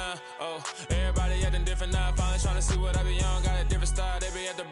now. Oh, everybody acting different now. Finally trying to see what I be on. Got a different style. They be at the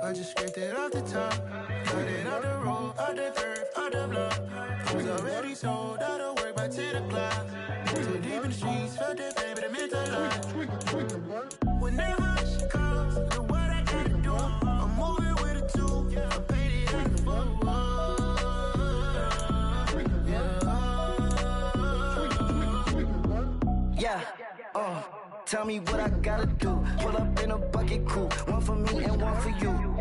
I just scraped it off the top, cut it off the road, out the curve, out the block. Was already sold, out of work by 10 o'clock. Too deep in the streets, felt that baby, the mental lie. Whenever she calls, know what I gotta do. I'm moving with a two, I paid it out the full. Yeah, tell me what I gotta do. Pull up in a bucket coupe, one for me and one for you.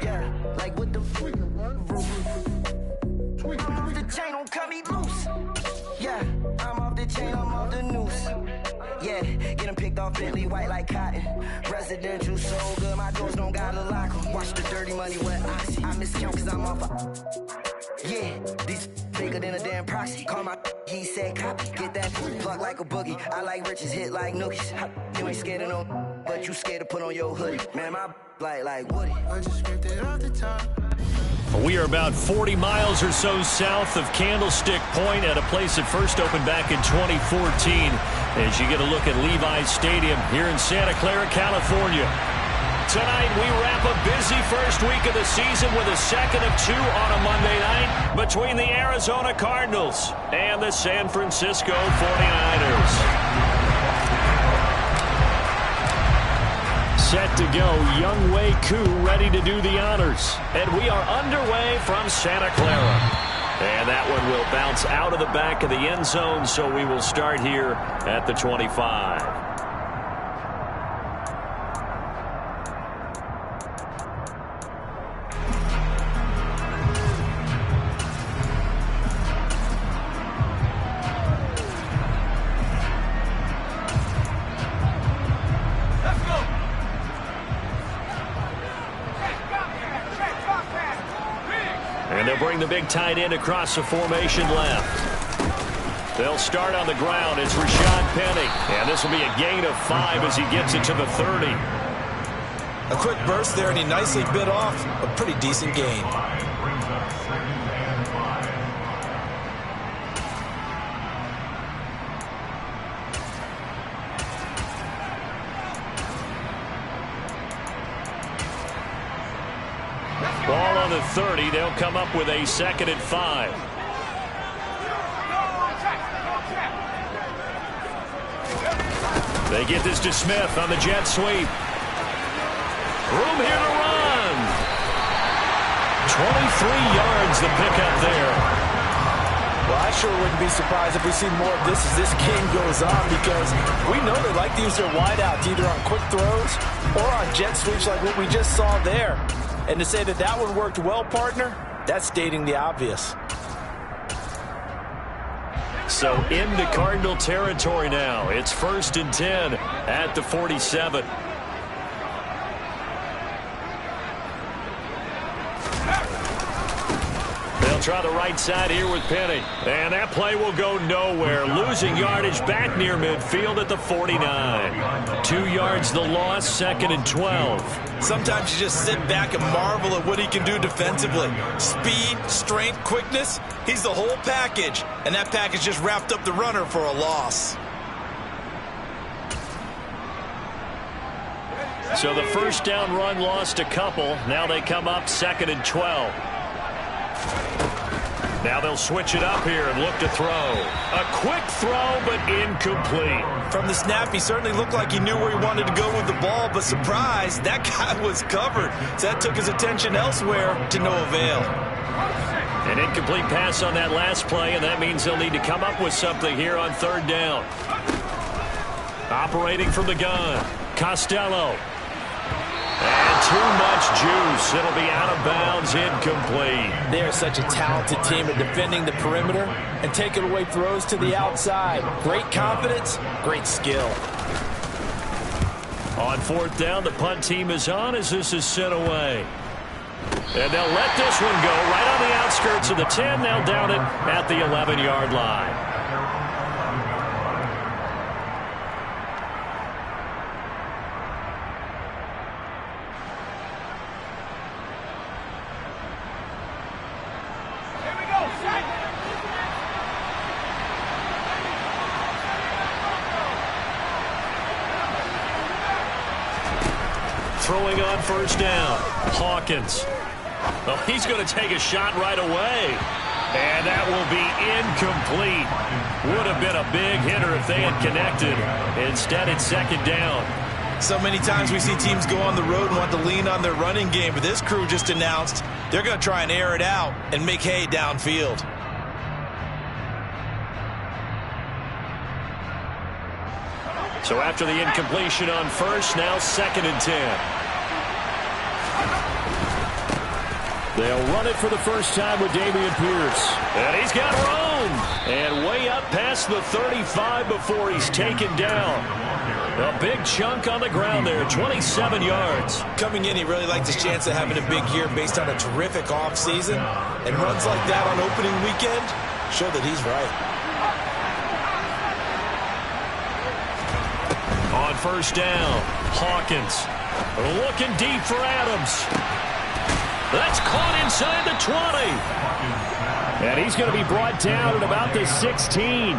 Yeah, like what the roof. I'm off the chain, don't cut me loose. Yeah, I'm off the chain, I'm off the noose. Yeah, getting picked off Bentley white like cotton. Residential so good, my doors don't gotta lock 'em. Watch the dirty money with oxy. I miscount cause I'm off yeah, these bigger than a damn proxy. Call my he said copy. Get that pluck like a boogie. I like riches, hit like nookies. You ain't scared of no, but you scared to put on your hoodie. Man, my like Woody. I just scraped it off the top. We are about 40 miles or so south of Candlestick Point at a place that first opened back in 2014 as you get a look at Levi's Stadium here in Santa Clara, California. Tonight, we wrap a busy first week of the season with a second of two on a Monday night between the Arizona Cardinals and the San Francisco 49ers. Set to go, Younghoe Koo ready to do the honors. And we are underway from Santa Clara. And that one will bounce out of the back of the end zone, so we will start here at the 25. And they'll bring the big tight end across the formation left. They'll start on the ground. It's Rashad Penny. And this will be a gain of 5 as he gets it to the 30. A quick burst there, and he nicely bit off a pretty decent gain. Ball on the 30. They'll come up with a 2nd and 5. They get this to Smith on the jet sweep. Room here to run. 23 yards the pickup there. Well, I sure wouldn't be surprised if we see more of this as this game goes on, because we know they like to use their wideouts either on quick throws or on jet sweeps like what we just saw there. And to say that that one worked well, partner, that's stating the obvious. So into Cardinal territory now. It's 1st and 10 at the 47. They'll try the right side here with Penny. And that play will go nowhere. Losing yardage back near midfield at the 49. 2 yards the loss, 2nd and 12. Sometimes you just sit back and marvel at what he can do defensively. Speed, strength, quickness, he's the whole package. And that package just wrapped up the runner for a loss. So the first down run lost a couple. Now they come up 2nd and 12. Now they'll switch it up here and look to throw. A quick throw, but incomplete. From the snap, he certainly looked like he knew where he wanted to go with the ball, but surprise, that guy was covered. So that took his attention elsewhere to no avail. An incomplete pass on that last play, and that means they'll need to come up with something here on 3rd down. Operating from the gun, Costello. And too much juice. It'll be out of bounds, incomplete. They are such a talented team at defending the perimeter and taking away throws to the outside. Great confidence, great skill. On 4th down, the punt team is on as this is sent away. And they'll let this one go right on the outskirts of the 10. They'll down it at the 11-yard line. Throwing on 1st down, Hawkins. Well, he's going to take a shot right away. And that will be incomplete. Would have been a big hitter if they had connected. Instead, it's 2nd down. So many times we see teams go on the road and want to lean on their running game, but this crew just announced they're going to try and air it out and make hay downfield. So after the incompletion on 1st, now 2nd and 10. They'll run it for the first time with Dameon Pierce. And he's got room. And way up past the 35 before he's taken down. A big chunk on the ground there, 27 yards. Coming in, he really liked his chance of having a big year based on a terrific offseason. And runs like that on opening weekend show that he's right. On 1st down, Hawkins looking deep for Adams. That's caught inside the 20. And he's going to be brought down at about the 16.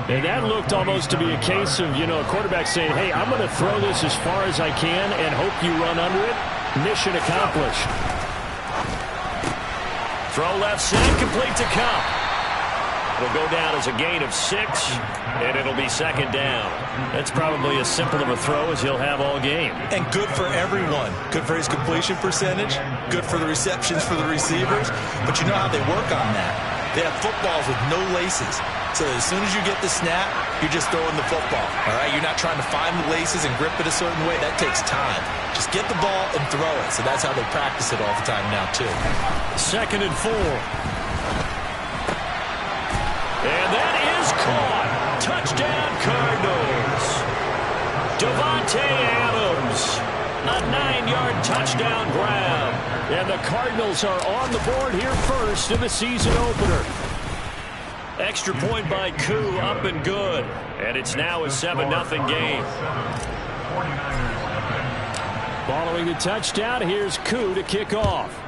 And that looked almost to be a case of, a quarterback saying, hey, I'm going to throw this as far as I can and hope you run under it. Mission accomplished. Throw left side, complete to Kupp. It'll go down as a gain of 6, and it'll be 2nd down. That's probably as simple of a throw as he'll have all game. And good for everyone. Good for his completion percentage. Good for the receptions for the receivers. But you know how they work on that. They have footballs with no laces. So as soon as you get the snap, you're just throwing the football. All right? You're not trying to find the laces and grip it a certain way. That takes time. Just get the ball and throw it. So that's how they practice it all the time now, too. 2nd and 4. And that is caught. Touchdown, Cardinals. Davante Adams. A 9-yard touchdown grab. And the Cardinals are on the board here first in the season opener. Extra point by Koo, up and good. And it's now a 7-0 game. Following the touchdown, here's Koo to kick off.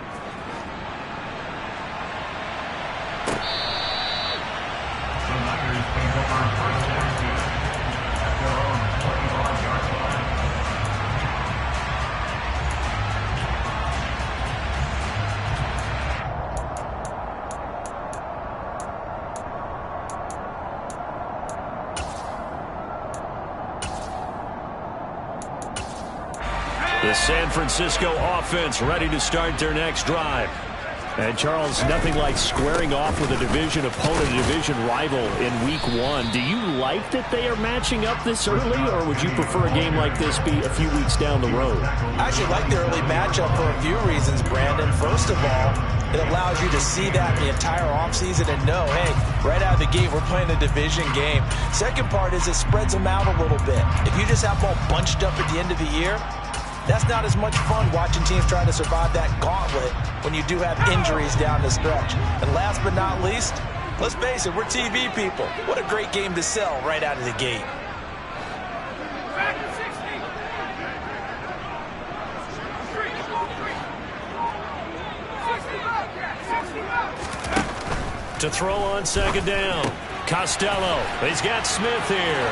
The San Francisco offense ready to start their next drive. And, Charles, nothing like squaring off with a division opponent, a division rival in Week 1. Do you like that they are matching up this early, or would you prefer a game like this be a few weeks down the road? I actually like the early matchup for a few reasons, Brandon. First of all, it allows you to see that the entire offseason and know, hey, right out of the gate, we're playing a division game. Second part is it spreads them out a little bit. If you just have them all bunched up at the end of the year, that's not as much fun watching teams try to survive that gauntlet when you do have injuries down the stretch. And last but not least, let's face it, we're TV people. What a great game to sell right out of the gate. To throw on second down. Costello. He's got Smith here.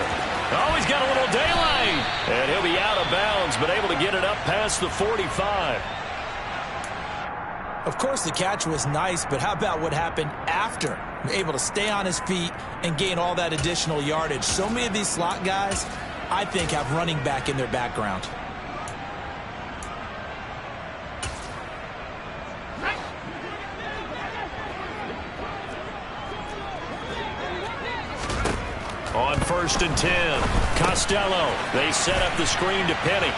Oh, he's got a little daylight. And he'll be out of bounds, but able to get it up past the 45. Of course, the catch was nice, but how about what happened after? Able to stay on his feet and gain all that additional yardage. So many of these slot guys, I think, have running back in their background. On 1st and 10, Costello. They set up the screen to Penny.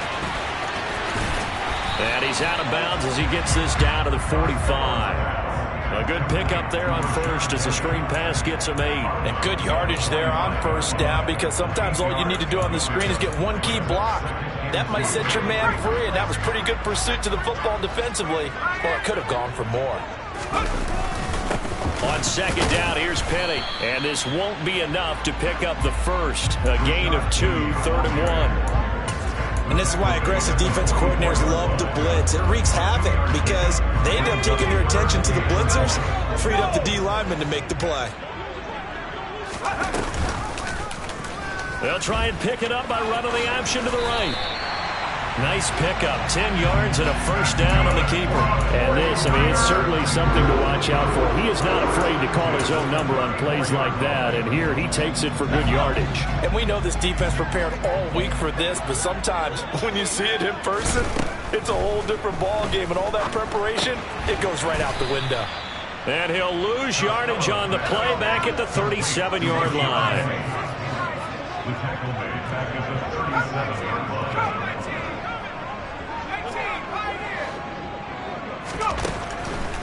And he's out of bounds as he gets this down to the 45. A good pickup there on first as the screen pass gets him 8. And good yardage there on first down, because sometimes all you need to do on the screen is get one key block. That might set your man free, and that was pretty good pursuit to the football defensively. Well, it could have gone for more. On second down, here's Penny. And this won't be enough to pick up the first. A gain of 2, 3rd and 1. And this is why aggressive defense coordinators love to blitz. It wreaks havoc because they end up taking their attention to the blitzers, freed up the D lineman to make the play. They'll try and pick it up by running the option to the right. Nice pickup, 10 yards and a first down on the keeper. And this, it's certainly something to watch out for. He is not afraid to call his own number on plays like that, and here he takes it for good yardage. And we know this defense prepared all week for this, but sometimes when you see it in person, it's a whole different ball game, and all that preparation, it goes right out the window. And he'll lose yardage on the play back at the 37-yard line.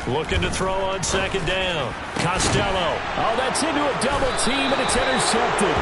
Looking to throw on second down. Costello. Oh, that's into a double team, and it's intercepted.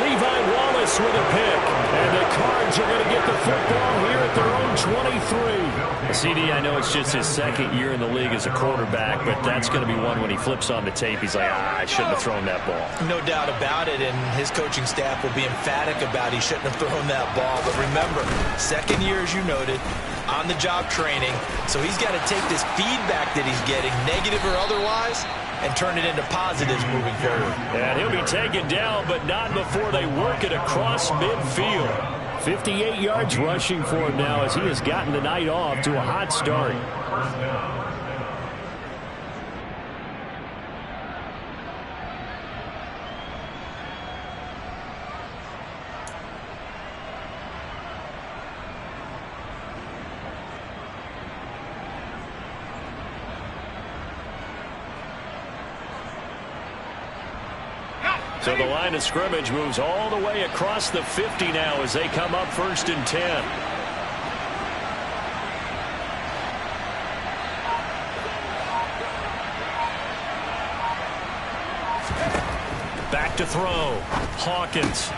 Levi Wallace with a pick. And the Cards are going to get the football here at their own 23. CD, I know it's just his second year in the league as a quarterback, but that's going to be one when he flips on the tape. He's like, I shouldn't have thrown that ball. No doubt about it, and his coaching staff will be emphatic about he shouldn't have thrown that ball. But remember, second year, as you noted, on-the-job training, so he's got to take this feedback that he's getting, negative or otherwise, and turn it into positives moving forward. And he'll be taken down, but not before they work it across midfield. 58 yards rushing for him now as he has gotten the night off to a hot start. So the line of scrimmage moves all the way across the 50 now as they come up 1st and 10. Back to throw. Hawkins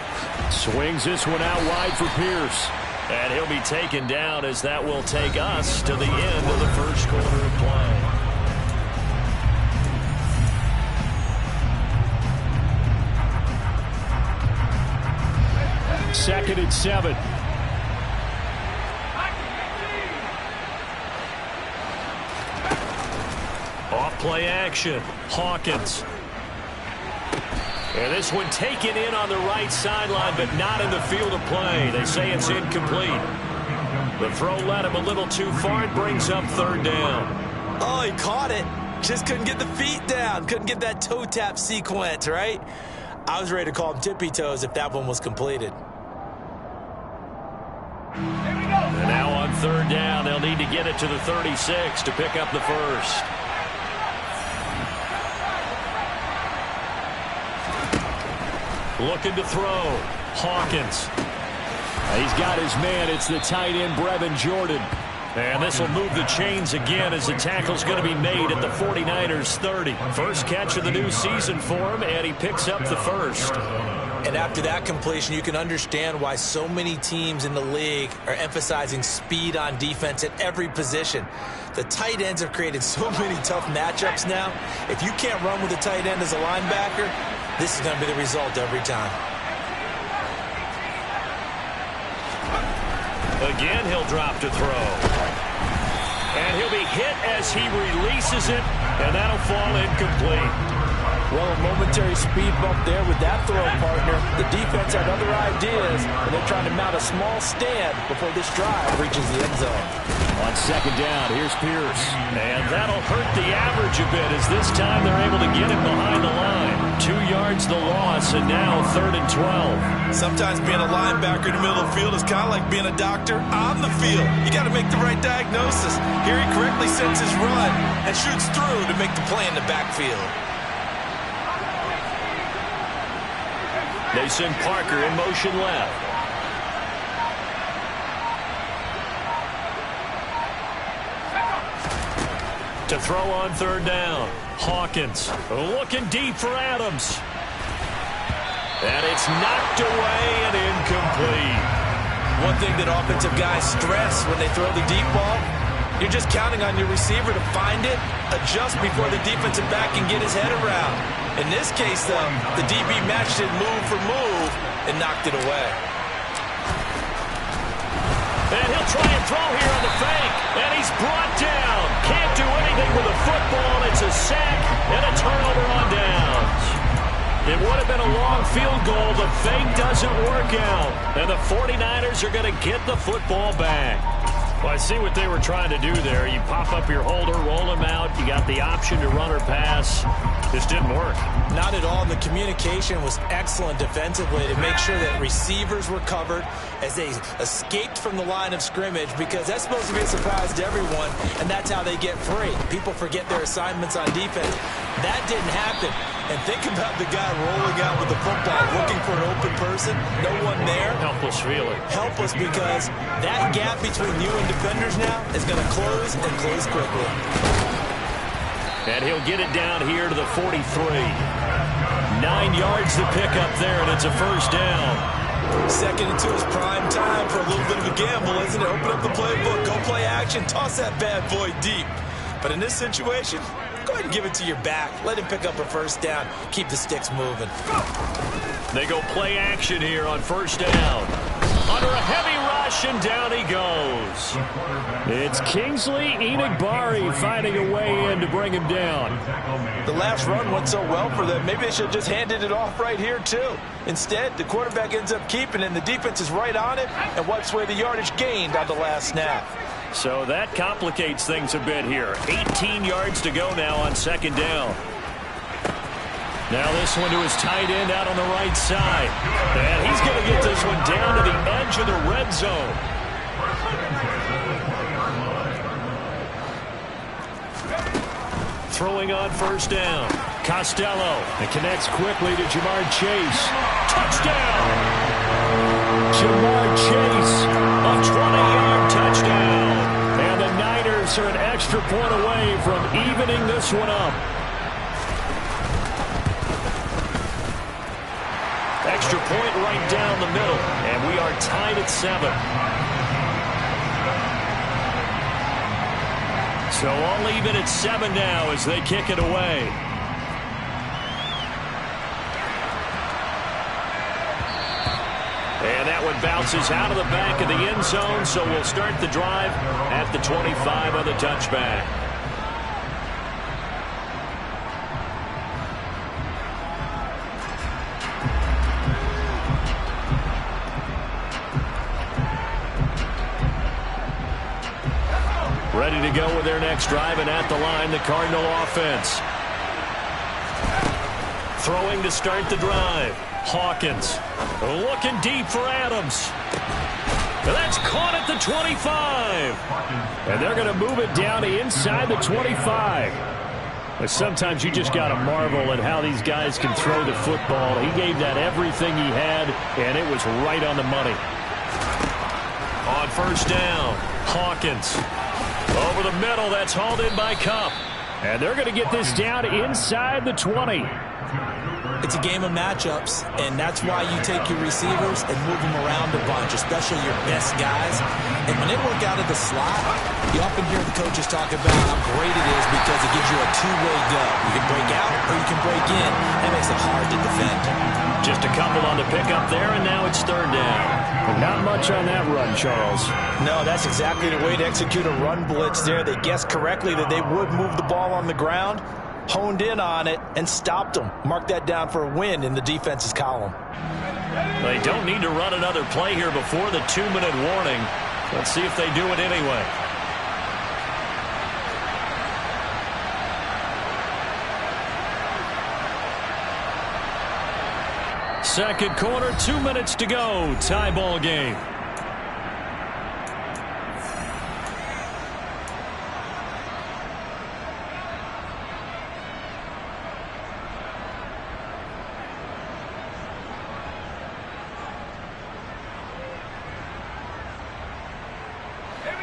swings this one out wide for Pierce. And he'll be taken down as that will take us to the end of the first quarter of play. Second and 7. Off play action. Hawkins. And this one taken in on the right sideline, but not in the field of play. They say it's incomplete. The throw led him a little too far. It brings up 3rd down. Oh, he caught it. Just couldn't get the feet down. Couldn't get that toe tap sequence, right? I was ready to call him tippy toes if that one was completed. And now need to get it to the 36 to pick up the first. Looking to throw. Hawkins. He's got his man. It's the tight end, Brevin Jordan. And this will move the chains again as the tackle's going to be made at the 49ers 30. First catch of the new season for him, and he picks up the first. And after that completion, you can understand why so many teams in the league are emphasizing speed on defense at every position. The tight ends have created so many tough matchups now. If you can't run with a tight end as a linebacker, this is going to be the result every time. Again, he'll drop to throw. And he'll be hit as he releases it, and that'll fall incomplete. Well, a momentary speed bump there with that throw, partner. The defense had other ideas, and they're trying to mount a small stand before this drive reaches the end zone. On second down, here's Pierce. And that'll hurt the average a bit as this time they're able to get him behind the line. 2 yards the loss, and now 3rd and 12. Sometimes being a linebacker in the middle of the field is kind of like being a doctor on the field. You got to make the right diagnosis. Here he correctly sets his run and shoots through to make the play in the backfield. They send Parker in motion left. To throw on 3rd down. Hawkins looking deep for Adams. And it's knocked away and incomplete. One thing that offensive guys stress when they throw the deep ball, you're just counting on your receiver to find it, adjust before the defensive back can get his head around. In this case, though, the DB matched it move for move and knocked it away. And he'll try and throw here on the fake. And he's brought down. Can't do anything with a football. It's a sack and a turnover on downs. It would have been a long field goal. The fake doesn't work out. And the 49ers are going to get the football back. Well, I see what they were trying to do there. You pop up your holder, roll him out. You got the option to run or pass. This didn't work. Not at all. The communication was excellent defensively to make sure that receivers were covered as they escaped from the line of scrimmage, because that's supposed to be a surprise to everyone, and that's how they get free. People forget their assignments on defense. That didn't happen. And think about the guy rolling out with the football, looking for an open person, no one there. Helpless feeling. Helpless, because that gap between you and defenders now is going to close and close quickly. And he'll get it down here to the 43. 9 yards to pick up there, and it's a first down. 2nd and 2 is prime time for a little bit of a gamble, isn't it? Open up the playbook, go play action, toss that bad boy deep. But in this situation, go ahead and give it to your back. Let him pick up a first down. Keep the sticks moving. They go play action here on first down. Under a heavy rush, and down he goes. It's Kingsley Enagbare finding a way in to bring him down. The last run went so well for them, maybe they should have just handed it off right here, too. Instead, the quarterback ends up keeping it, and the defense is right on it and wipes away the yardage gained on the last snap. So that complicates things a bit here. 18 yards to go now on second down. Now this one to his tight end out on the right side. And he's going to get this one down to the edge of the red zone. Throwing on first down. Costello. It connects quickly to Jamar Chase. Touchdown! Jamar Chase, a 20-yard touchdown. And the Niners are an extra point away from evening this one up. Extra point right down the middle, and we are tied at 7. So all even at 7 now as they kick it away. And that one bounces out of the back of the end zone, so we'll start the drive at the 25 on the touchback. Ready to go with their next drive, and at the line, the Cardinal offense. Throwing to start the drive. Hawkins looking deep for Adams. And that's caught at the 25. And they're going to move it down to inside the 25. But sometimes you just got to marvel at how these guys can throw the football. He gave that everything he had, and it was right on the money. On first down, Hawkins. Over the middle, that's hauled in by Kupp. And they're going to get this down inside the 20. It's a game of matchups, and that's why you take your receivers and move them around a bunch, especially your best guys. And when they work out of the slot, you often hear the coaches talk about how great it is because it gives you a two-way go. You can break out or you can break in. That makes it hard to defend. Just a couple on the pickup there, and now it's third down. Not much on that run, Charles. No, that's exactly the way to execute a run blitz there. They guessed correctly that they would move the ball on the ground, honed in on it, and stopped them. Mark that down for a win in the defense's column. They don't need to run another play here before the 2-minute warning. Let's see if they do it anyway. Second quarter, 2 minutes to go. Tie ball game.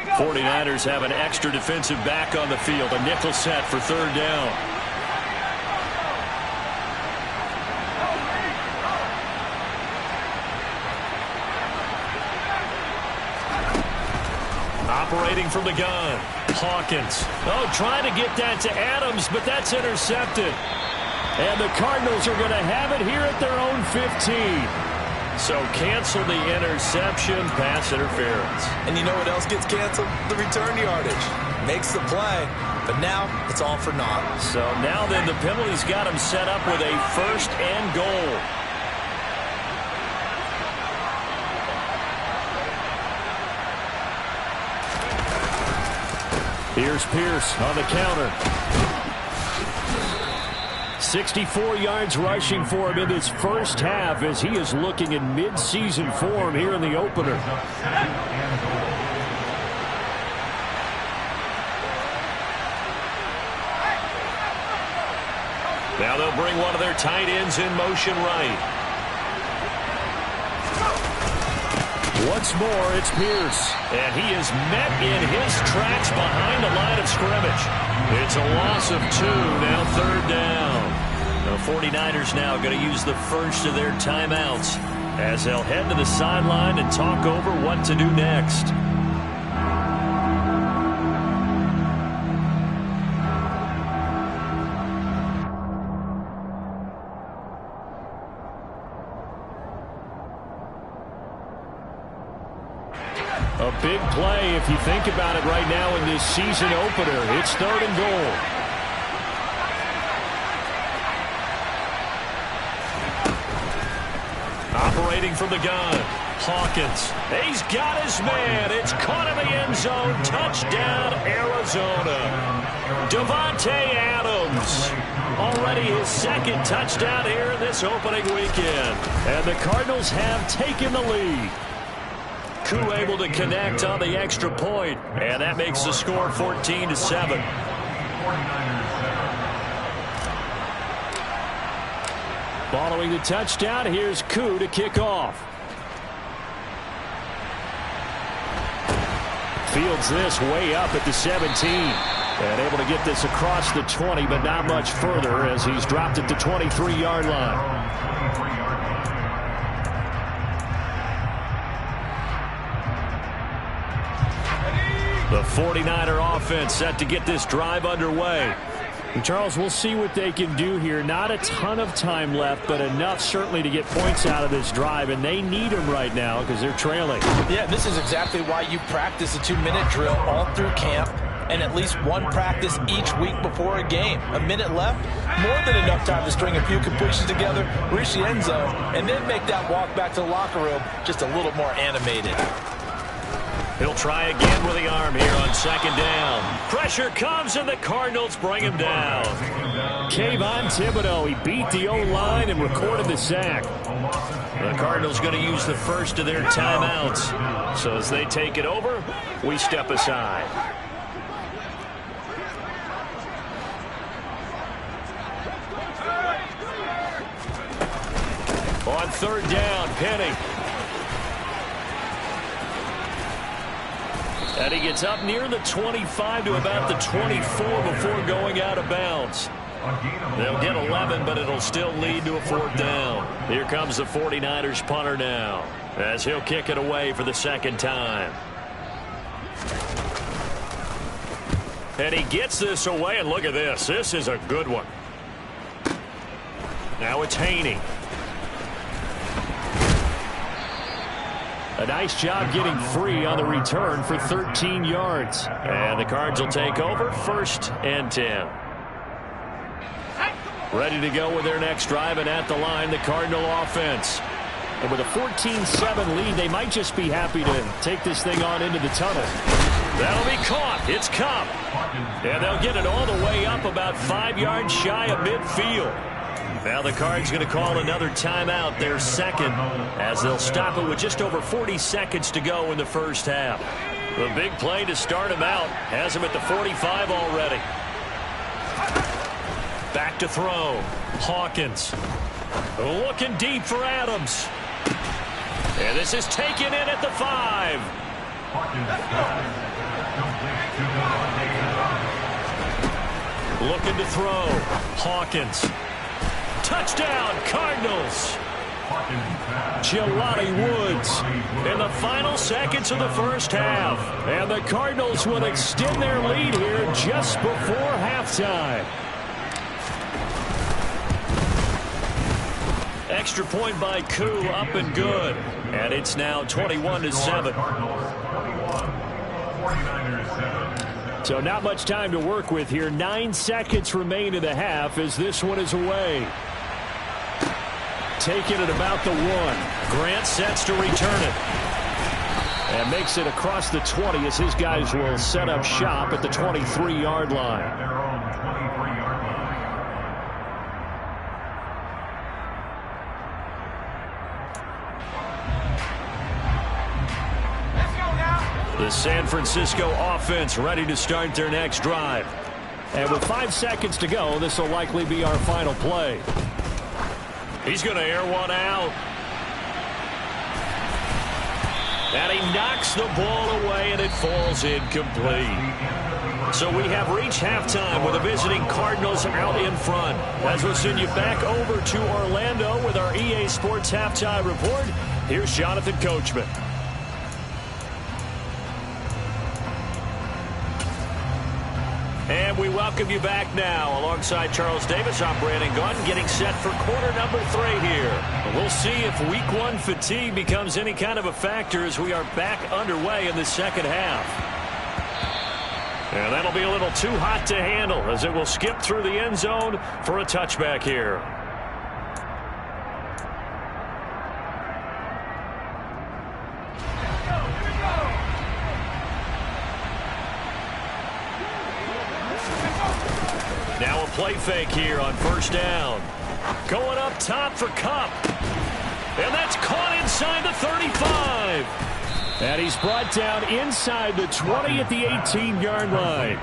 The 49ers have an extra defensive back on the field. A nickel set for third down. Operating from the gun, Hawkins. Oh, trying to get that to Adams, but that's intercepted. And the Cardinals are going to have it here at their own 15. So cancel the interception, pass interference. And you know what else gets canceled? The return yardage. Makes the play, but now it's all for naught. So now then the penalty's got him set up with a first and goal. Here's Pierce on the counter. 64 yards rushing for him in this first half as he is looking in mid-season form here in the opener. Now they'll bring one of their tight ends in motion right. Once more, it's Pierce, and he is met in his tracks behind the line of scrimmage. It's a loss of 2, now third down. The 49ers now going to use the first of their timeouts as they'll head to the sideline and talk over what to do next. A big play if you think about it right now in this season opener. It's third and goal. Operating from the gun, Hawkins. He's got his man. It's caught in the end zone. Touchdown, Arizona. Davante Adams. Already his second touchdown here in this opening weekend. And the Cardinals have taken the lead. Koo able to connect on the extra point, and that makes the score 14-7. Following the touchdown, here's Koo to kick off. Fields this way up at the 17. And able to get this across the 20, but not much further as he's dropped at the 23-yard line. The 49er offense set to get this drive underway. And Charles, we'll see what they can do here. Not a ton of time left, but enough certainly to get points out of this drive, and they need them right now because they're trailing. Yeah, this is exactly why you practice a 2-minute drill all through camp and at least one practice each week before a game. A minute left, more than enough time to string a few completions together, reach the end zone, and then make that walk back to the locker room just a little more animated. He'll try again with the arm here on second down. Pressure comes, and the Cardinals bring him down. Kayvon Thibodeaux, he beat the O-line and recorded the sack. The Cardinals going to use the first of their timeouts. So as they take it over, we step aside. On third down, Penny. And he gets up near the 25 to about the 24 before going out of bounds. They'll get 11, but it'll still lead to a fourth down. Here comes the 49ers punter now, as he'll kick it away for the second time. And he gets this away, and look at this. This is a good one. Now it's Haney. A nice job getting free on the return for 13 yards. And the Cards will take over, 1st and 10. Ready to go with their next drive, and at the line, the Cardinal offense. And with a 14-7 lead, they might just be happy to take this thing on into the tunnel. That'll be caught. It's Kupp. And they'll get it all the way up about 5 yards shy of midfield. Now the Cards going to call another timeout, their second, as they'll stop it with just over 40 seconds to go in the first half. The big play to start him out has him at the 45 already. Back to throw. Hawkins looking deep for Adams. And this is taken in at the 5. Looking to throw. Hawkins. Touchdown, Cardinals. Jelani Woods in the final seconds of the first half. And the Cardinals will extend their lead here just before halftime. Extra point by Koo, up and good. And it's now 21-7. So not much time to work with here. 9 seconds remain in the half as this one is away. Taking it about the 1. Grant sets to return it. And makes it across the 20 as his guys will set up shop at the 23-yard line. The San Francisco offense ready to start their next drive. And with 5 seconds to go, this will likely be our final play. He's going to air one out. And he knocks the ball away, and it falls incomplete. So we have reached halftime with the visiting Cardinals out in front. As we'll send you back over to Orlando with our EA Sports Halftime Report, here's Jonathan Coachman. And we welcome you back now. Alongside Charles Davis, I'm Brandon Gaudin, getting set for quarter number 3 here. We'll see if week 1 fatigue becomes any kind of a factor as we are back underway in the second half. And that'll be a little too hot to handle as it will skip through the end zone for a touchback here. Now a play fake here on first down. Going up top for Kupp. And that's caught inside the 35. And he's brought down inside the 20 at the 18-yard line.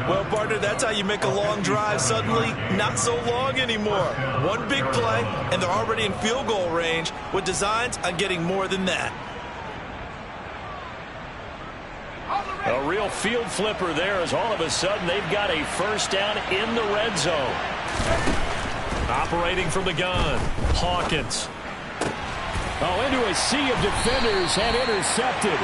Well, partner, that's how you make a long drive suddenly not so long anymore. One big play, and they're already in field goal range with designs on getting more than that. A real field flipper there as all of a sudden they've got a first down in the red zone. Operating from the gun, Hawkins. Oh, into a sea of defenders and intercepted.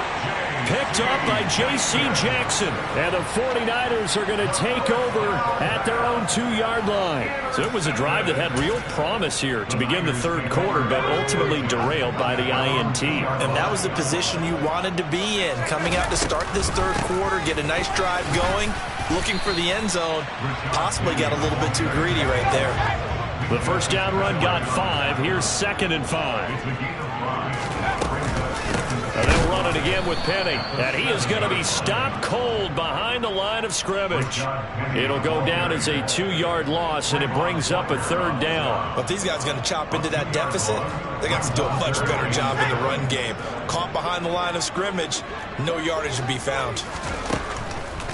Picked up by J.C. Jackson. And the 49ers are going to take over at their own 2-yard line. So it was a drive that had real promise here to begin the third quarter, but ultimately derailed by the INT. And that was the position you wanted to be in. Coming out to start this third quarter, get a nice drive going, looking for the end zone. Possibly got a little bit too greedy right there. The first down run got 5. Here's 2nd and 5. And they'll run it again with Penny. And he is going to be stopped cold behind the line of scrimmage. It'll go down as a 2-yard loss, and it brings up a 3rd down. But these guys are going to chop into that deficit. They got to do a much better job in the run game. Caught behind the line of scrimmage, no yardage to be found.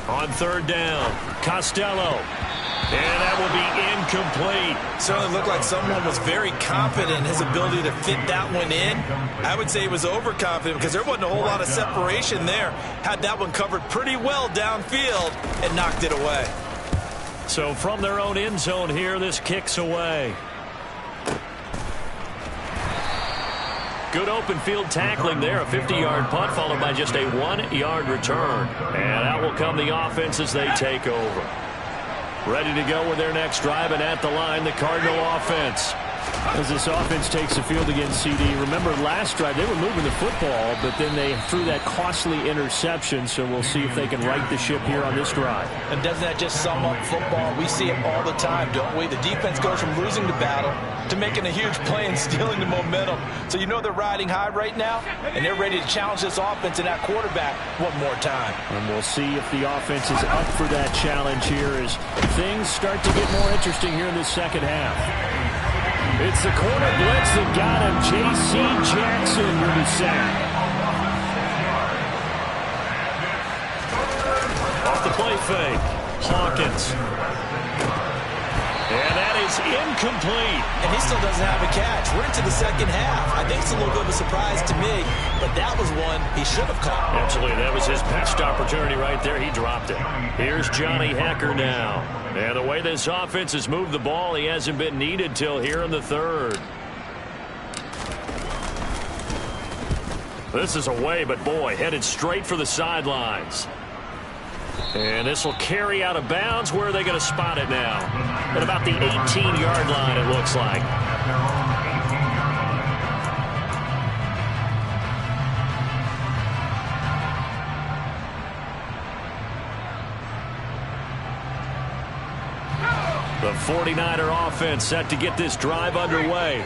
On 3rd down, Costello. And that will be incomplete. Certainly looked like someone was very confident in his ability to fit that one in. I would say he was overconfident because there wasn't a whole lot of separation there. Had that one covered pretty well downfield and knocked it away. So from their own end zone here, this kicks away. Good open field tackling there. A 50-yard punt followed by just a 1-yard return. And out will come the offense as they take over. Ready to go with their next drive, and at the line, the Cardinal offense. As this offense takes the field against CD, remember last drive, they were moving the football, but then they threw that costly interception, so we'll see if they can right the ship here on this drive. And doesn't that just sum up football? We see it all the time, don't we? The defense goes from losing the battle to making a huge play and stealing the momentum. So you know they're riding high right now, and they're ready to challenge this offense and that quarterback one more time. And we'll see if the offense is up for that challenge here as things start to get more interesting here in this second half. It's the corner blitz that got him. J.C. Jackson with the sack. Off the play fake, Hawkins. And that is incomplete. And he still doesn't have a catch. We're into the second half. I think it's a little bit of a surprise to me, but that was one he should have caught. Absolutely. That was his best opportunity right there. He dropped it. Here's Johnny Hekker now. And the way this offense has moved the ball, he hasn't been needed till here in the 3rd. This is away, but boy, headed straight for the sidelines. And this will carry out of bounds. Where are they going to spot it now? At about the 18-yard line, it looks like. The 49er offense set to get this drive underway.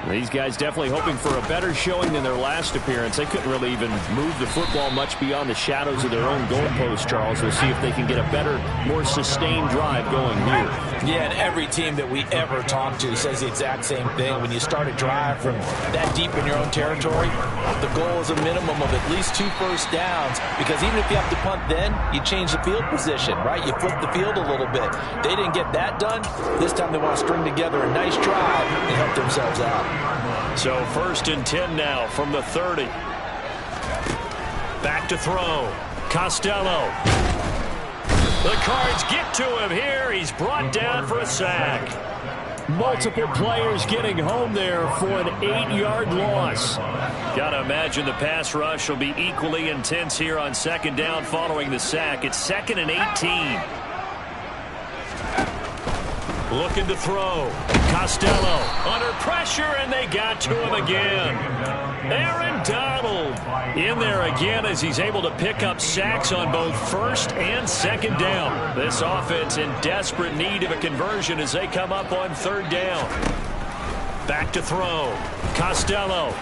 These guys definitely hoping for a better showing than their last appearance. They couldn't really even move the football much beyond the shadows of their own goalpost, Charles. We'll see if they can get a better, more sustained drive going here. Yeah, and every team that we ever talk to says the exact same thing. When you start a drive from that deep in your own territory, the goal is a minimum of at least 2 first downs, because even if you have to punt then, you change the field position, right? You flip the field a little bit. They didn't get that done. This time they want to string together a nice drive and help themselves out. So 1st and 10 now from the 30. Back to throw. Costello. The Cards get to him here. He's brought down for a sack. Multiple players getting home there for an 8-yard loss. Got to imagine the pass rush will be equally intense here on 2nd down following the sack. It's 2nd and 18. Looking to throw. Costello under pressure, and they got to him again. Aaron Donald in there again as he's able to pick up sacks on both 1st and 2nd down. This offense in desperate need of a conversion as they come up on 3rd down. Back to throw. Costello.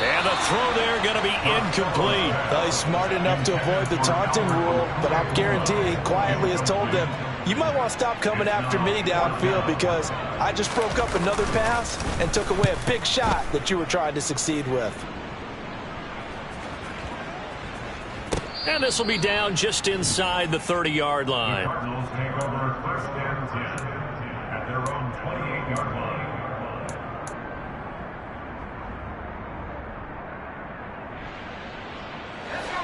And the throw there going to be incomplete. Well, he's smart enough to avoid the taunting rule, but I'm guaranteeing he quietly has told them, you might want to stop coming after me downfield because I just broke up another pass and took away a big shot that you were trying to succeed with. And this will be down just inside the 30-yard line. At their own 28-yard line.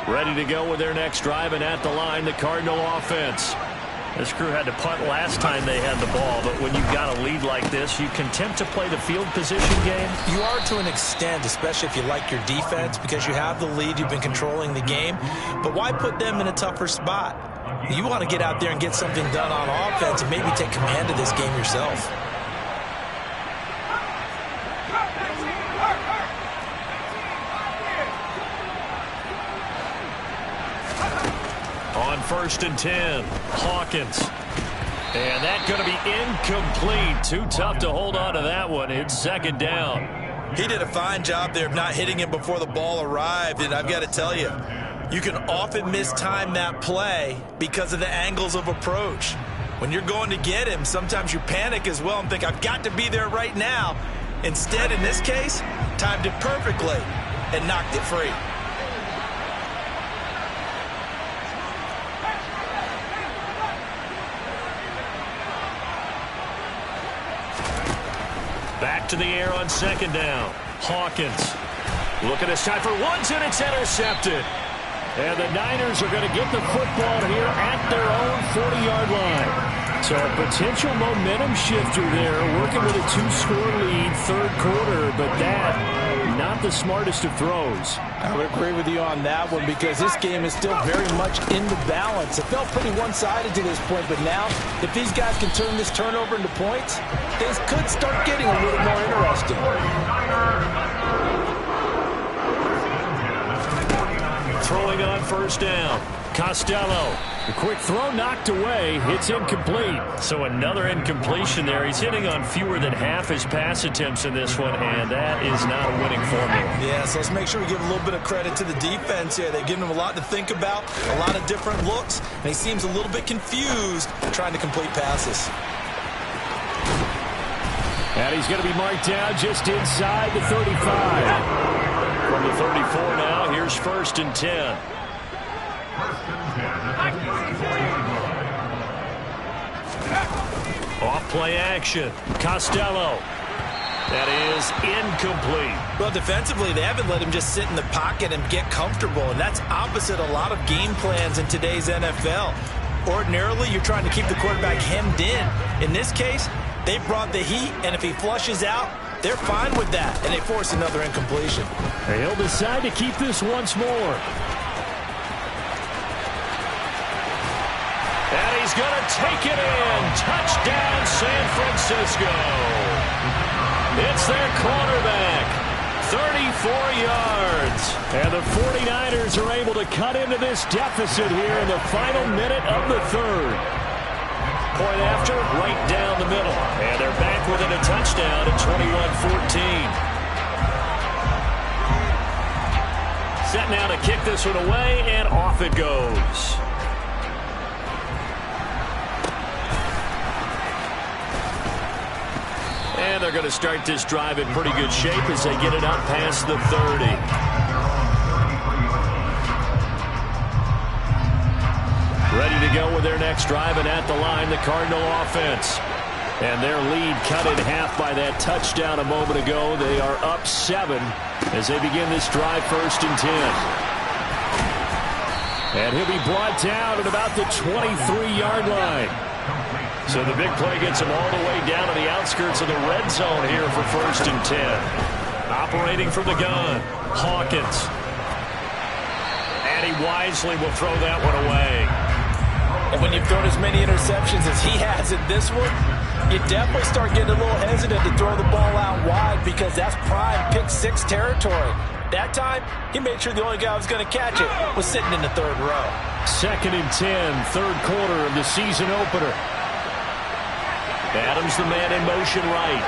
Ready to go with their next drive, and at the line, the Cardinal offense. This crew had to punt last time they had the ball, but when you've got a lead like this, you can attempt to play the field position game. You are to an extent, especially if you like your defense, because you have the lead, you've been controlling the game. But why put them in a tougher spot? You want to get out there and get something done on offense and maybe take command of this game yourself. On 1st and 10, Hawkins. And that's going to be incomplete. Too tough to hold on to that one. It's 2nd down. He did a fine job there of not hitting him before the ball arrived, and I've got to tell you, you can often mistime that play because of the angles of approach. When you're going to get him, sometimes you panic as well and think, I've got to be there right now. Instead, in this case, timed it perfectly and knocked it free. Back to the air on second down. Hawkins looking to shot for Woods, and it's intercepted. And the Niners are going to get the football here at their own 40-yard line. So a potential momentum shifter there, working with a 2-score lead, third quarter, but that, not the smartest of throws. I would agree with you on that one because this game is still very much in the balance. It felt pretty one-sided to this point, but now, if these guys can turn this turnover into points, things could start getting a little more interesting. Throwing on first down. Costello. The quick throw knocked away. It's incomplete. So another incompletion there. He's hitting on fewer than half his pass attempts in this one, and that is not a winning formula. Yeah, so let's make sure we give a little bit of credit to the defense here. They've given him a lot to think about, a lot of different looks, and he seems a little bit confused trying to complete passes. And he's going to be marked down just inside the 35. From the 34 now, here's first and 10. Off play action. Costello. That is incomplete. Well, defensively, they haven't let him just sit in the pocket and get comfortable, and that's opposite a lot of game plans in today's NFL. Ordinarily, you're trying to keep the quarterback hemmed in. In this case, they brought the heat, and if he flushes out, they're fine with that, and they force another incompletion. He'll decide to keep this once more. And he's going to take it in. Touchdown, San Francisco. It's their quarterback. 34 yards. And the 49ers are able to cut into this deficit here in the final minute of the third. Point after, right down the middle. And they're back within a touchdown at 21-14. Set now to kick this one away, and off it goes. And they're going to start this drive in pretty good shape as they get it up past the 30. Ready to go with their next drive, and at the line, the Cardinal offense. And their lead cut in half by that touchdown a moment ago. They are up 7 as they begin this drive, first and 10. And he'll be brought down at about the 23-yard line. So the big play gets him all the way down to the outskirts of the red zone here for first and 10. Operating from the gun, Hawkins. And he wisely will throw that one away. And when you've thrown as many interceptions as he has in this one, you definitely start getting a little hesitant to throw the ball out wide because that's prime pick-6 territory. That time, he made sure the only guy who was going to catch it was sitting in the third row. Second and 10, third quarter of the season opener. Adams the man in motion right.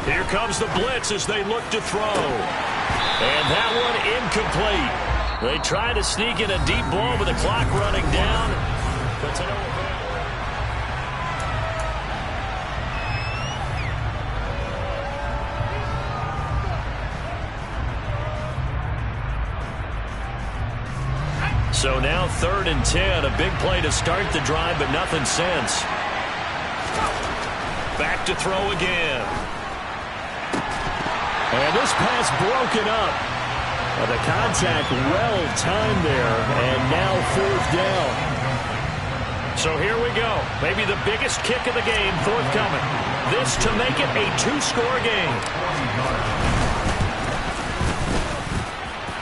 Here comes the blitz as they look to throw. And that one incomplete. They try to sneak in a deep ball with the clock running down. But to no avail. So now third and 10. A big play to start the drive, but nothing since. Back to throw again. And this pass broken up. The contact well-timed there, and now fourth down. So here we go. Maybe the biggest kick of the game forthcoming. This to make it a 2-score game.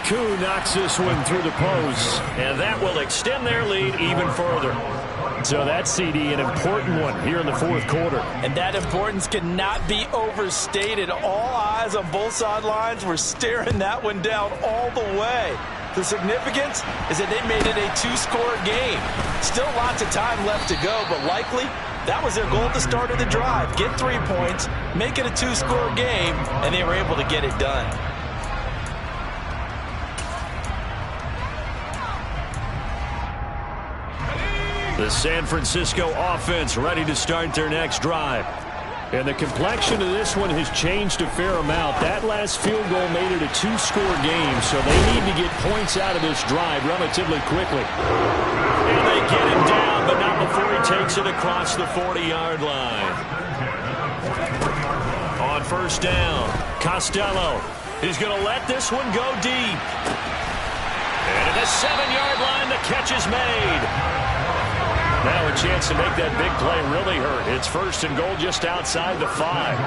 Koo knocks this one through the post, and that will extend their lead even further. So that's, CD, an important one here in the fourth quarter. And that importance cannot be overstated. All eyes on both sidelines were staring that one down all the way. The significance is that they made it a two-score game. Still lots of time left to go, but likely that was their goal at the start of the drive. Get 3 points, make it a two-score game, and they were able to get it done. The San Francisco offense ready to start their next drive. And the complexion of this one has changed a fair amount. That last field goal made it a two-score game, so they need to get points out of this drive relatively quickly. And they get him down, but not before he takes it across the 40-yard line. On first down, Costello is going to let this one go deep. And at the 7-yard line, the catch is made. Now a chance to make that big play really hurt. It's first and goal just outside the 5.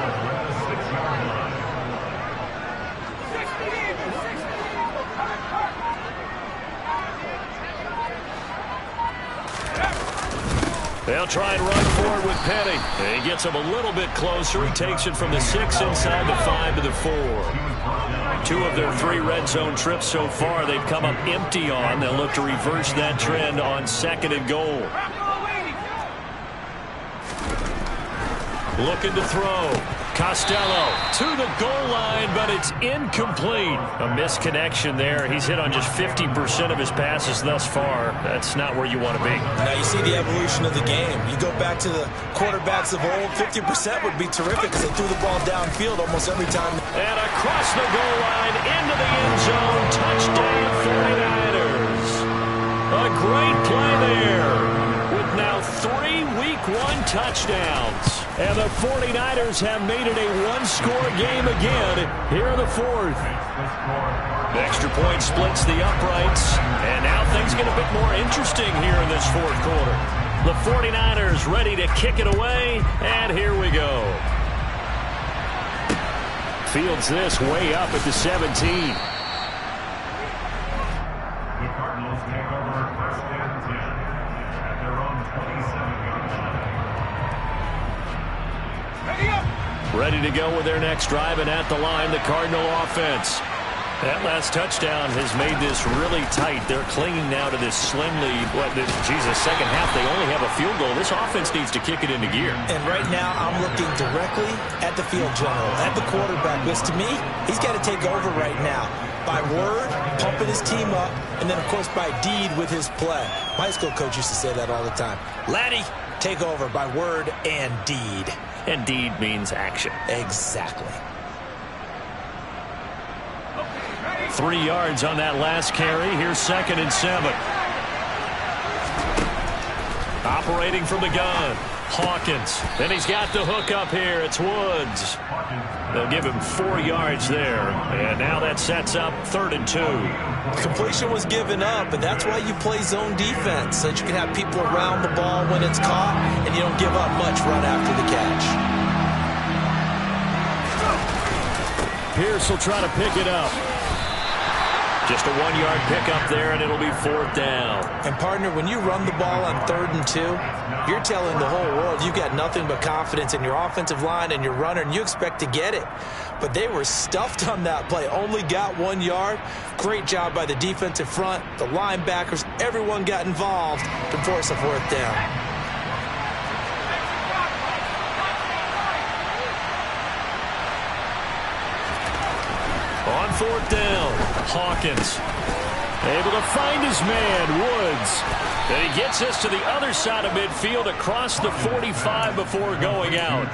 They'll try and run forward with Penny. And he gets him a little bit closer. He takes it from the 6 inside the 5 to the 4. 2 of their 3 red zone trips so far they've come up empty on. They'll look to reverse that trend on second and goal. Looking to throw. Costello to the goal line, but it's incomplete. A misconnection there. He's hit on just 50% of his passes thus far. That's not where you want to be. Now you see the evolution of the game. You go back to the quarterbacks of old, 50% would be terrific because they threw the ball downfield almost every time. And across the goal line, into the end zone. Touchdown 49ers. A great play there with now 3 Week 1 touchdowns. And the 49ers have made it a one-score game again here in the 4th. Extra point splits the uprights. And now things get a bit more interesting here in this 4th quarter. The 49ers ready to kick it away. And here we go. Fields this way up at the 17. The Cardinals take over first and 10 at their own 27-yard line. Ready to go with their next drive, and at the line, the Cardinal offense. That last touchdown has made this really tight. They're clinging now to this slim lead. Second half, they only have a field goal. This offense needs to kick it into gear. And right now, I'm looking directly at the field general, at the quarterback, because to me, he's got to take over right now. By word, pumping his team up, and then, of course, by deed with his play. My high school coach used to say that all the time. Laddie, take over by word and deed. And deed means action. Exactly. 3 yards on that last carry. Here's 2nd and 7. Operating from the gun, Hawkins. And he's got the hook up here. It's Woods. They'll give him 4 yards there. And now that sets up 3rd and 2. Completion was given up, and that's why you play zone defense, so that you can have people around the ball when it's caught, and you don't give up much right after the catch. Pierce will try to pick it up. Just a 1-yard pickup there, and it'll be 4th down. And, partner, when you run the ball on 3rd and 2, you're telling the whole world you've got nothing but confidence in your offensive line and your runner, and you expect to get it. But they were stuffed on that play, only got 1 yard. Great job by the defensive front, the linebackers, everyone got involved to force a 4th down. On 4th down, Hawkins able to find his man, Woods. And he gets us to the other side of midfield across the 45 before going out.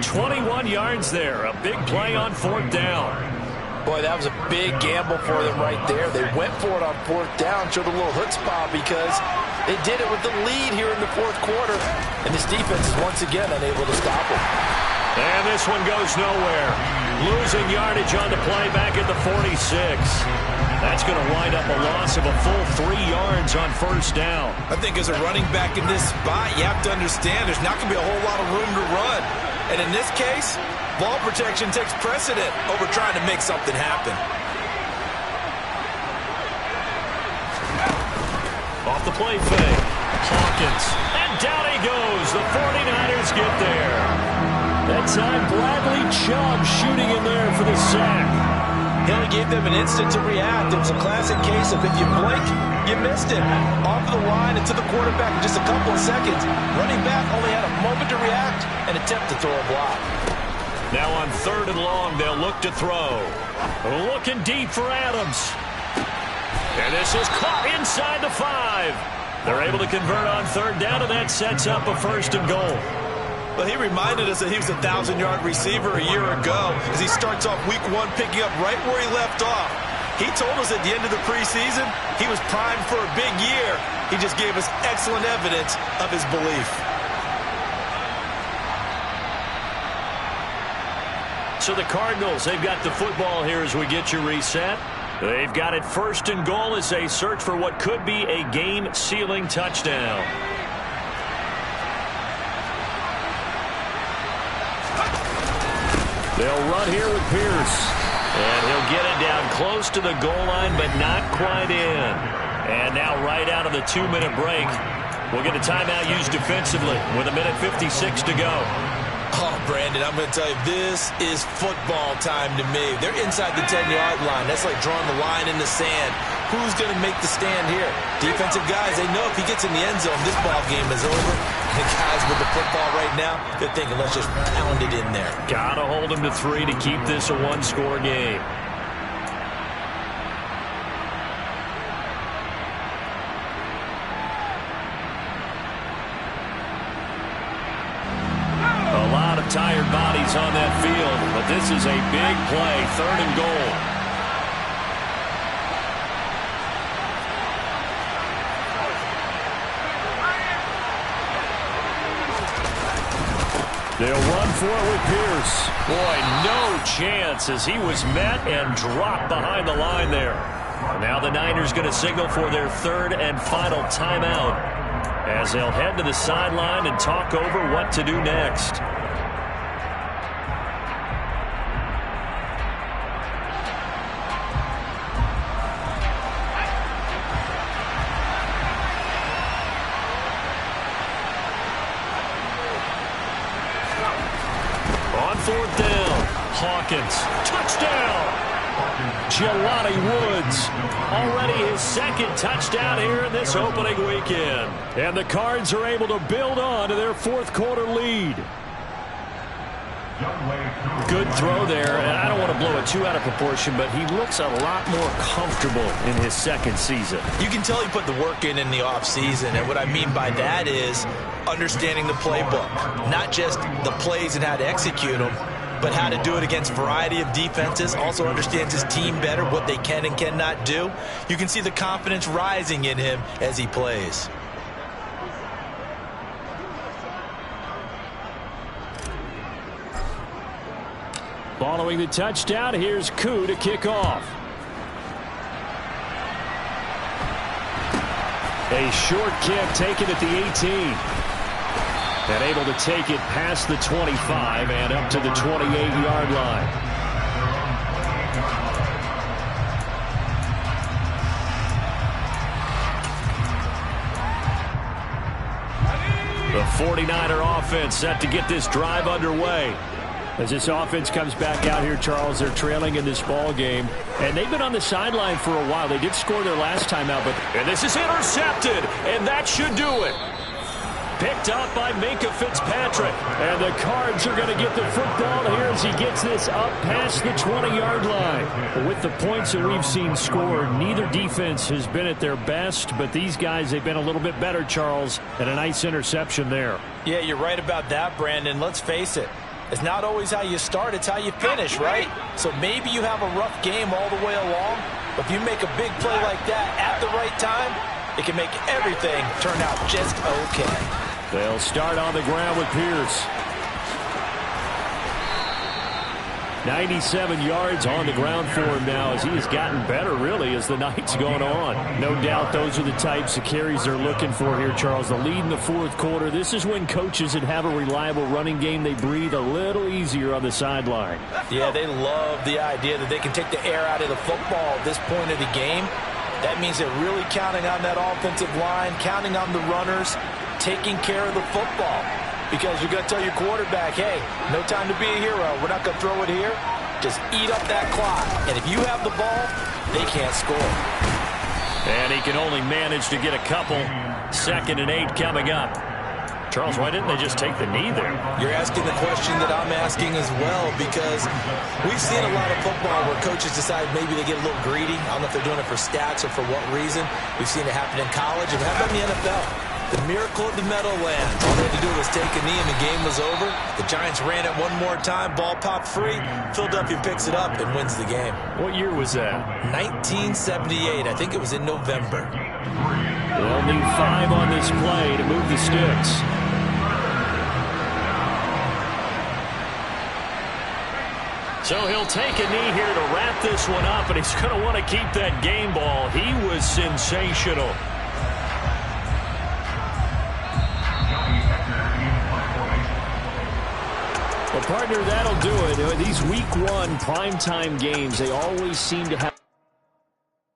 21 yards there, a big play on 4th down. Boy, that was a big gamble for them right there. They went for it on 4th down, showed a little chutzpah because they did it with the lead here in the 4th quarter. And this defense is once again unable to stop them. And this one goes nowhere. Losing yardage on the play back at the 46. That's going to wind up a loss of a full 3 yards on 1st down. I think as a running back in this spot, you have to understand there's not going to be a whole lot of room to run. And in this case, ball protection takes precedent over trying to make something happen. Off the play fake. Hawkins. And down he goes. The 49ers get there. That time, Bradley Chubb shooting in there for the sack. He only gave them an instant to react. It was a classic case of if you blink, you missed it. Off the line and to the quarterback in just a couple of seconds. Running back only had a moment to react and attempt to throw a block. Now on 3rd and long, they'll look to throw. Looking deep for Adams. And this is caught inside the 5. They're able to convert on 3rd down, and that sets up a 1st and goal. Well, he reminded us that he was a 1,000-yard receiver a year ago as he starts off week 1 picking up right where he left off. He told us at the end of the preseason he was primed for a big year. He just gave us excellent evidence of his belief. So the Cardinals, they've got the football here as we get you reset. They've got it 1st and goal as they search for what could be a game-sealing touchdown. They'll run here with Pierce. And he'll get it down close to the goal line, but not quite in. And now right out of the 2-minute break, we'll get a timeout used defensively with 1:56 to go. Oh, Brandon, I'm going to tell you, this is football time to me. They're inside the 10-yard line. That's like drawing the line in the sand. Who's going to make the stand here? Defensive guys, they know if he gets in the end zone, this ball game is over. The guys with the football right now, they're thinking, let's just pound it in there. Got to hold him to 3 to keep this a 1-score game. A lot of tired bodies on that field, but this is a big play, 3rd and goal. They'll run for it with Pierce. Boy, no chance as he was met and dropped behind the line there. Now the Niners going to signal for their 3rd and final timeout as they'll head to the sideline and talk over what to do next. On 4th down, Hawkins, touchdown! Jelani Woods, already his 2nd touchdown here in this opening weekend. And the Cards are able to build on to their 4th quarter lead. Good throw there, and I don't want to blow it too out of proportion, but he looks a lot more comfortable in his 2nd season. You can tell he put the work in the offseason, and what I mean by that is understanding the playbook. Not just the plays and how to execute them, but how to do it against a variety of defenses. Also understands his team better, what they can and cannot do. You can see the confidence rising in him as he plays. Following the touchdown, here's Koo to kick off. A short kick taken at the 18. And able to take it past the 25 and up to the 28-yard line. The 49er offense set to get this drive underway. As this offense comes back out here, Charles, they're trailing in this ball game. And they've been on the sideline for a while. They did score their last time out, but and this is intercepted, and that should do it. Picked up by Minkah Fitzpatrick. And the Cards are going to get the football here as he gets this up past the 20-yard line. With the points that we've seen scored, neither defense has been at their best, but these guys, they've been a little bit better, Charles, and a nice interception there. Yeah, you're right about that, Brandon. Let's face it. It's not always how you start, it's how you finish, right? So maybe you have a rough game all the way along, but if you make a big play like that at the right time, it can make everything turn out just okay. They'll start on the ground with Pierce. 97 yards on the ground for him now as he has gotten better, really, as the night's gone on. No doubt those are the types of carries they're looking for here, Charles. The lead in the 4th quarter. This is when coaches that have a reliable running game, they breathe a little easier on the sideline. Yeah, they love the idea that they can take the air out of the football at this point of the game. That means they're really counting on that offensive line, counting on the runners, taking care of the football. Because you're going to tell your quarterback, hey, no time to be a hero. We're not going to throw it here. Just eat up that clock. And if you have the ball, they can't score. And he can only manage to get a couple. 2nd and 8 coming up. Charles, why didn't they just take the knee there? You're asking the question that I'm asking as well, because we've seen a lot of football where coaches decide maybe they get a little greedy. I don't know if they're doing it for stats or for what reason. We've seen it happen in college and happen in the NFL. The miracle of the Meadowlands. All they had to do was take a knee and the game was over. The Giants ran it one more time. Ball popped free. Philadelphia picks it up and wins the game. What year was that? 1978. I think it was in November. They'll need 5 on this play to move the sticks. So he'll take a knee here to wrap this one up, and he's going to want to keep that game ball. He was sensational. Well, partner, that'll do it. These week 1 primetime games, they always seem to have